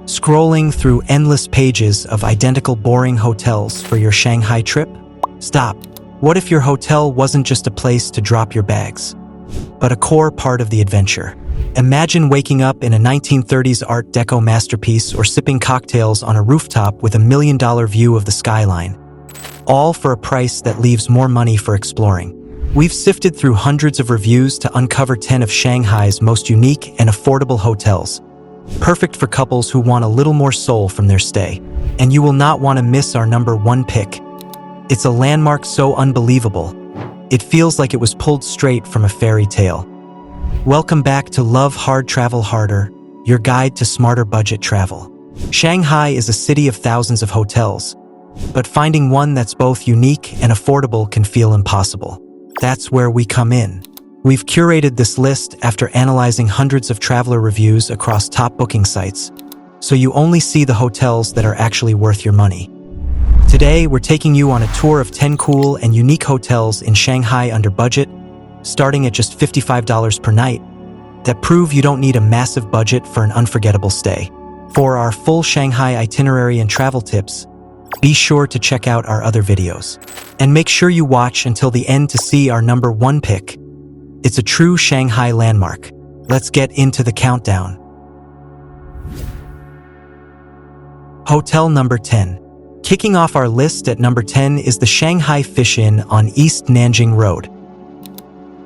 Scrolling through endless pages of identical boring hotels for your Shanghai trip? Stop. What if your hotel wasn't just a place to drop your bags, but a core part of the adventure? Imagine waking up in a 1930s Art Deco masterpiece or sipping cocktails on a rooftop with $1 million view of the skyline, all for a price that leaves more money for exploring. We've sifted through hundreds of reviews to uncover 10 of Shanghai's most unique and affordable hotels, perfect for couples who want a little more soul from their stay. And you will not want to miss our number 1 pick. It's a landmark so unbelievable, it feels like it was pulled straight from a fairy tale. Welcome back to Love Hard Travel Harder, your guide to smarter budget travel. Shanghai is a city of thousands of hotels, but finding one that's both unique and affordable can feel impossible. That's where we come in. We've curated this list after analyzing hundreds of traveler reviews across top booking sites, so you only see the hotels that are actually worth your money. Today, we're taking you on a tour of 10 cool and unique hotels in Shanghai under budget, starting at just $55 per night, that prove you don't need a massive budget for an unforgettable stay. For our full Shanghai itinerary and travel tips, be sure to check out our other videos. And make sure you watch until the end to see our number 1 pick. It's a true Shanghai landmark. Let's get into the countdown. Hotel number 10. Kicking off our list at number 10 is the Shanghai Fish Inn on East Nanjing Road,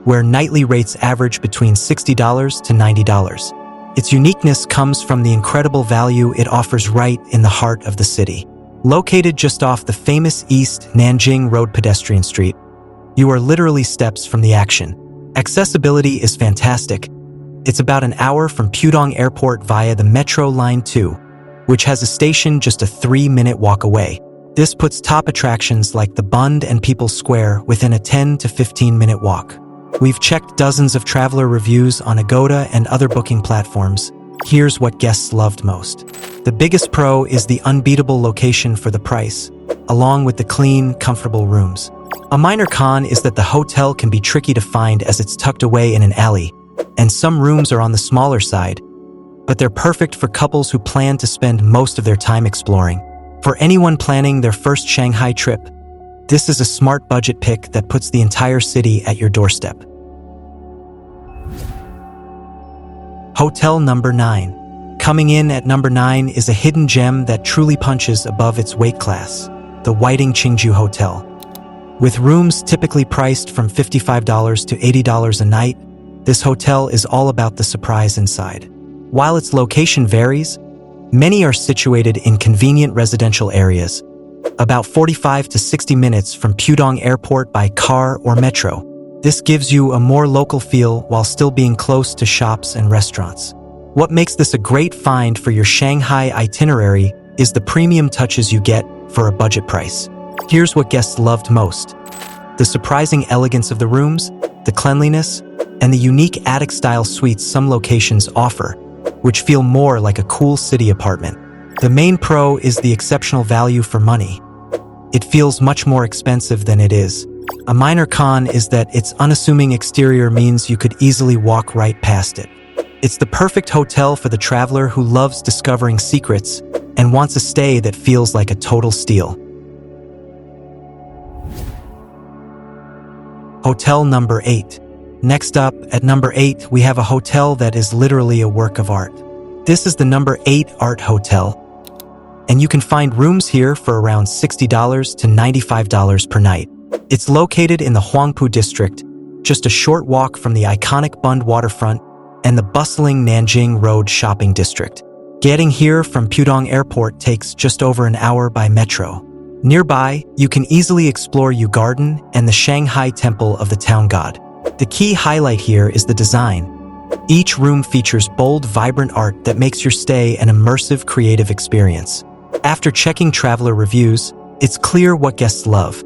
where nightly rates average between $60 to $90. Its uniqueness comes from the incredible value it offers right in the heart of the city. Located just off the famous East Nanjing Road pedestrian street, you are literally steps from the action. Accessibility is fantastic. It's about an hour from Pudong Airport via the Metro Line 2, which has a station just a 3-minute walk away. This puts top attractions like the Bund and People's Square within a 10 to 15-minute walk. We've checked dozens of traveler reviews on Agoda and other booking platforms. Here's what guests loved most. The biggest pro is the unbeatable location for the price, along with the clean, comfortable rooms. A minor con is that the hotel can be tricky to find as it's tucked away in an alley, and some rooms are on the smaller side, but they're perfect for couples who plan to spend most of their time exploring. For anyone planning their first Shanghai trip, this is a smart budget pick that puts the entire city at your doorstep. Hotel number 9. Coming in at number 9 is a hidden gem that truly punches above its weight class, the Weiting Qingju Hotel. With rooms typically priced from $55 to $80 a night, this hotel is all about the surprise inside. While its location varies, many are situated in convenient residential areas, about 45 to 60 minutes from Pudong Airport by car or metro. This gives you a more local feel while still being close to shops and restaurants. What makes this a great find for your Shanghai itinerary is the premium touches you get for a budget price. Here's what guests loved most: the surprising elegance of the rooms, the cleanliness, and the unique attic-style suites some locations offer, which feel more like a cool city apartment. The main pro is the exceptional value for money. It feels much more expensive than it is. A minor con is that its unassuming exterior means you could easily walk right past it. It's the perfect hotel for the traveler who loves discovering secrets and wants a stay that feels like a total steal. Hotel number 8. Next up, at number 8, we have a hotel that is literally a work of art. This is the number 8 Art Hotel, and you can find rooms here for around $60 to $95 per night. It's located in the Huangpu district, just a short walk from the iconic Bund waterfront and the bustling Nanjing Road shopping district. Getting here from Pudong Airport takes just over an hour by metro. Nearby, you can easily explore Yu Garden and the Shanghai Temple of the Town God. The key highlight here is the design. Each room features bold, vibrant art that makes your stay an immersive, creative experience. After checking traveler reviews, it's clear what guests love: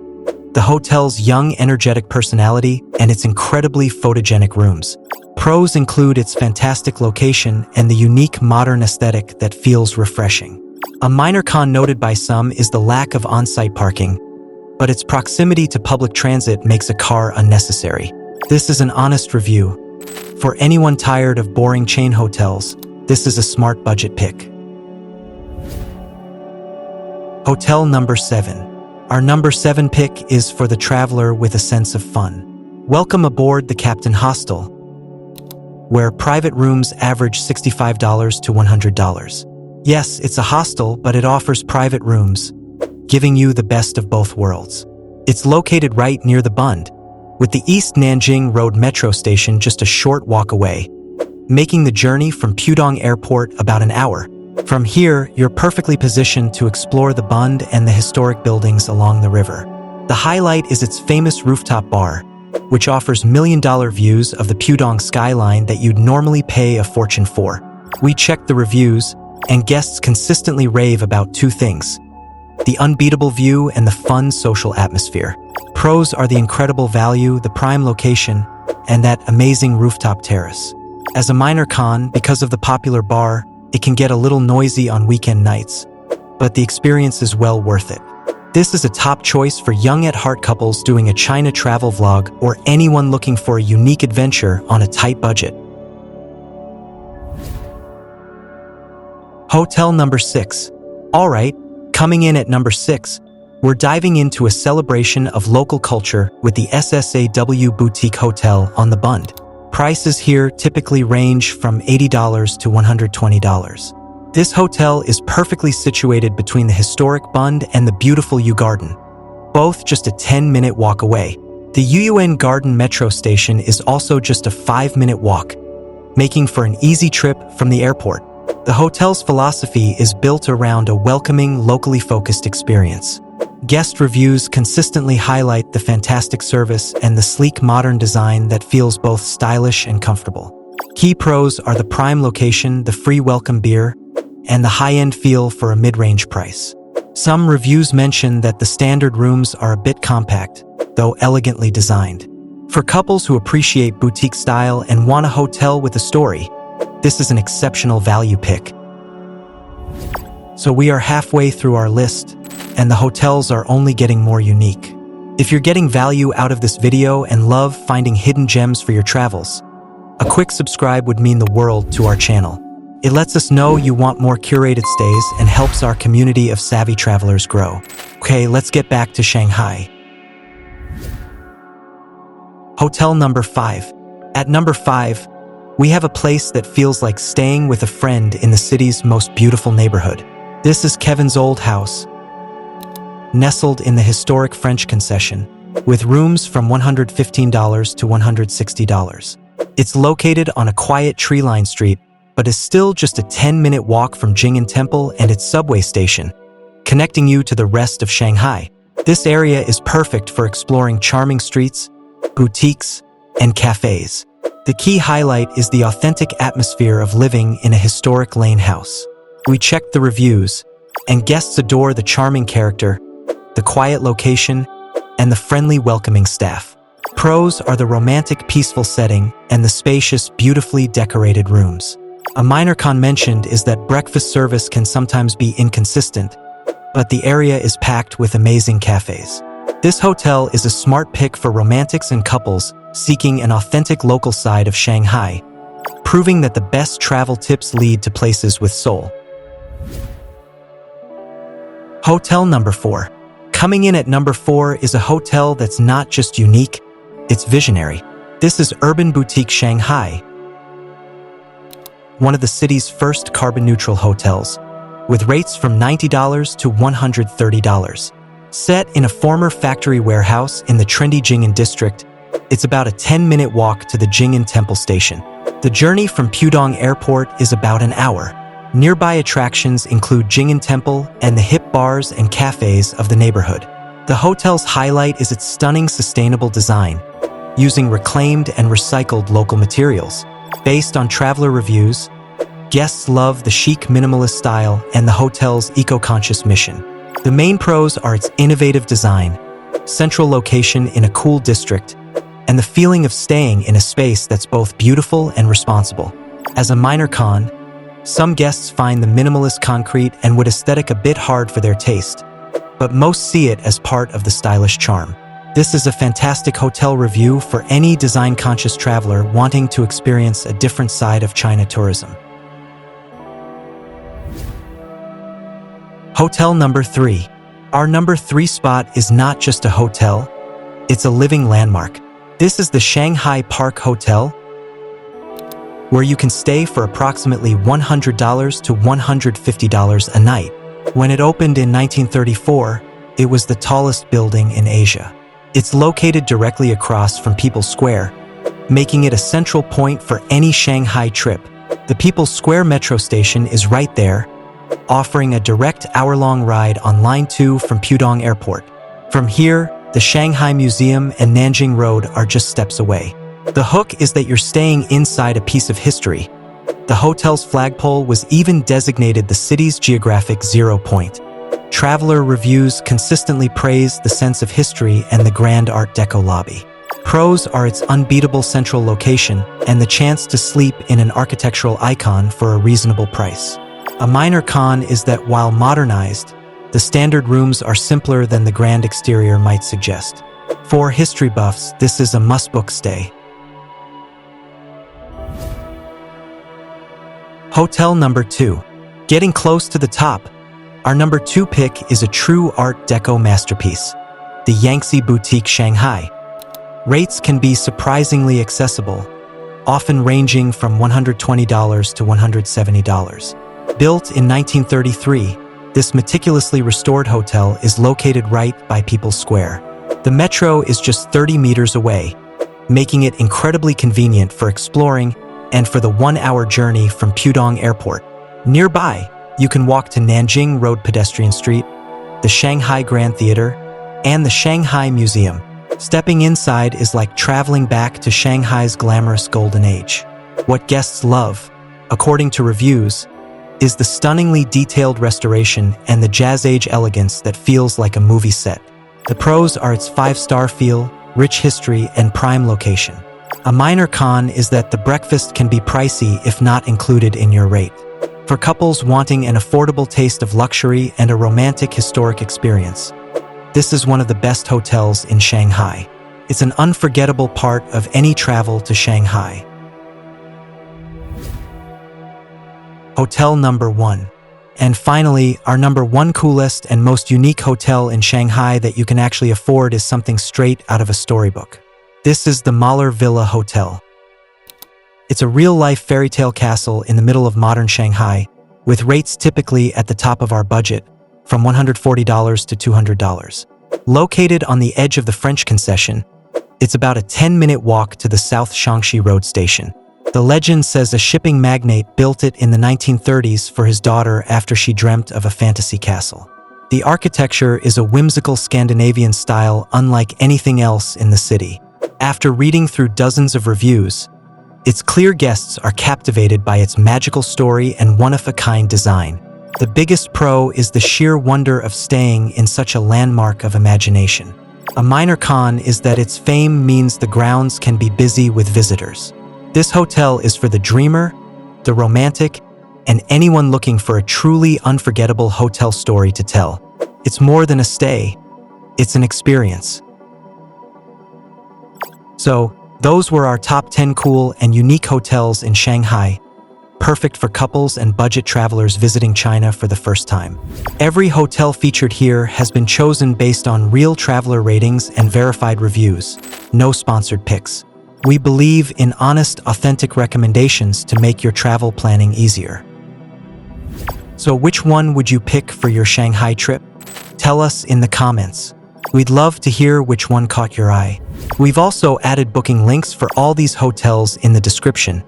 the hotel's young, energetic personality and its incredibly photogenic rooms. Pros include its fantastic location and the unique modern aesthetic that feels refreshing. A minor con noted by some is the lack of on-site parking, but its proximity to public transit makes a car unnecessary. This is an honest review. For anyone tired of boring chain hotels, this is a smart budget pick. Hotel number 7. Our number 7 pick is for the traveler with a sense of fun. Welcome aboard the Captain Hostel, where private rooms average $65 to $100. Yes, it's a hostel, but it offers private rooms, giving you the best of both worlds. It's located right near the Bund, with the East Nanjing Road metro station just a short walk away, making the journey from Pudong Airport about an hour. From here, you're perfectly positioned to explore the Bund and the historic buildings along the river. The highlight is its famous rooftop bar, which offers million-dollar views of the Pudong skyline that you'd normally pay a fortune for. We checked the reviews, and guests consistently rave about two things: the unbeatable view and the fun social atmosphere. Pros are the incredible value, the prime location, and that amazing rooftop terrace. As a minor con, because of the popular bar, it can get a little noisy on weekend nights, but the experience is well worth it. This is a top choice for young-at-heart couples doing a China travel vlog or anyone looking for a unique adventure on a tight budget. Hotel number 6. All right, coming in at number 6, we're diving into a celebration of local culture with the SSAW Boutique Hotel on the Bund. Prices here typically range from $80 to $120. This hotel is perfectly situated between the historic Bund and the beautiful U Garden, both just a 10-minute walk away. The URBN Garden metro station is also just a 5-minute walk, making for an easy trip from the airport. The hotel's philosophy is built around a welcoming, locally focused experience. Guest reviews consistently highlight the fantastic service and the sleek modern design that feels both stylish and comfortable. Key pros are the prime location, the free welcome beer, and the high-end feel for a mid-range price. Some reviews mention that the standard rooms are a bit compact, though elegantly designed. For couples who appreciate boutique style and want a hotel with a story, this is an exceptional value pick. So we are halfway through our list, and the hotels are only getting more unique. If you're getting value out of this video and love finding hidden gems for your travels, a quick subscribe would mean the world to our channel. It lets us know you want more curated stays and helps our community of savvy travelers grow. Okay, let's get back to Shanghai. Hotel number 5. At number 5, we have a place that feels like staying with a friend in the city's most beautiful neighborhood. This is Kevin's old house, nestled in the historic French concession, with rooms from $115 to $160. It's located on a quiet tree-lined street, but is still just a 10-minute walk from Jing'an Temple and its subway station, connecting you to the rest of Shanghai. This area is perfect for exploring charming streets, boutiques, and cafes. The key highlight is the authentic atmosphere of living in a historic lane house. We checked the reviews, and guests adore the charming character, the quiet location, and the friendly, welcoming staff. Pros are the romantic, peaceful setting and the spacious, beautifully decorated rooms. A minor con mentioned is that breakfast service can sometimes be inconsistent, but the area is packed with amazing cafes. This hotel is a smart pick for romantics and couples seeking an authentic local side of Shanghai, proving that the best travel tips lead to places with soul. Hotel number 4. Coming in at number 4 is a hotel that's not just unique, it's visionary. This is Urban Boutique Shanghai, one of the city's first carbon-neutral hotels, with rates from $90 to $130. Set in a former factory warehouse in the trendy Jing'an district, it's about a 10-minute walk to the Jing'an Temple station. The journey from Pudong Airport is about an hour. Nearby attractions include Jing'an Temple and the hip bars and cafes of the neighborhood. The hotel's highlight is its stunning sustainable design, using reclaimed and recycled local materials. Based on traveler reviews, guests love the chic minimalist style and the hotel's eco-conscious mission. The main pros are its innovative design, central location in a cool district, and the feeling of staying in a space that's both beautiful and responsible. As a minor con, some guests find the minimalist concrete and wood aesthetic a bit hard for their taste, but most see it as part of the stylish charm. This is a fantastic hotel review for any design-conscious traveler wanting to experience a different side of China tourism. Hotel number 3. Our number 3 spot is not just a hotel, it's a living landmark. This is the Shanghai Park Hotel, where you can stay for approximately $100 to $150 a night. When it opened in 1934, it was the tallest building in Asia. It's located directly across from People's Square, making it a central point for any Shanghai trip. The People's Square metro station is right there, offering a direct hour-long ride on Line 2 from Pudong Airport. From here, the Shanghai Museum and Nanjing Road are just steps away. The hook is that you're staying inside a piece of history. The hotel's flagpole was even designated the city's geographic zero point. Traveler reviews consistently praise the sense of history and the grand Art Deco lobby. Pros are its unbeatable central location and the chance to sleep in an architectural icon for a reasonable price. A minor con is that while modernized, the standard rooms are simpler than the grand exterior might suggest. For history buffs, this is a must-book stay. Hotel number 2. Getting close to the top, our number 2 pick is a true Art Deco masterpiece, the Yangtze Boutique Shanghai. Rates can be surprisingly accessible, often ranging from $120 to $170. Built in 1933, this meticulously restored hotel is located right by People's Square. The metro is just 30 meters away, making it incredibly convenient for exploring and for the 1-hour journey from Pudong Airport. Nearby, you can walk to Nanjing Road Pedestrian Street, the Shanghai Grand Theater, and the Shanghai Museum. Stepping inside is like traveling back to Shanghai's glamorous golden age. What guests love, according to reviews, is the stunningly detailed restoration and the jazz-age elegance that feels like a movie set. The pros are its 5-star feel, rich history, and prime location. A minor con is that the breakfast can be pricey if not included in your rate. For couples wanting an affordable taste of luxury and a romantic historic experience, this is one of the best hotels in Shanghai. It's an unforgettable part of any travel to Shanghai. Hotel number 1. And finally, our number 1 coolest and most unique hotel in Shanghai that you can actually afford is something straight out of a storybook. This is the Moller Villa Hotel. It's a real-life fairy tale castle in the middle of modern Shanghai, with rates typically at the top of our budget, from $140 to $200. Located on the edge of the French Concession, it's about a 10-minute walk to the South Shaanxi Road station. The legend says a shipping magnate built it in the 1930s for his daughter after she dreamt of a fantasy castle. The architecture is a whimsical Scandinavian style unlike anything else in the city. After reading through dozens of reviews, it's clear guests are captivated by its magical story and one-of-a-kind design. The biggest pro is the sheer wonder of staying in such a landmark of imagination. A minor con is that its fame means the grounds can be busy with visitors. This hotel is for the dreamer, the romantic, and anyone looking for a truly unforgettable hotel story to tell. It's more than a stay, it's an experience. So, those were our top 10 cool and unique hotels in Shanghai, perfect for couples and budget travelers visiting China for the first time. Every hotel featured here has been chosen based on real traveler ratings and verified reviews, no sponsored picks. We believe in honest, authentic recommendations to make your travel planning easier. So which one would you pick for your Shanghai trip? Tell us in the comments. We'd love to hear which one caught your eye. We've also added booking links for all these hotels in the description.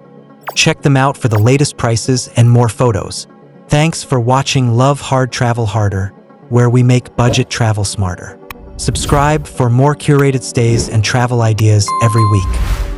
Check them out for the latest prices and more photos. Thanks for watching Love Hard Travel Harder, where we make budget travel smarter. Subscribe for more curated stays and travel ideas every week.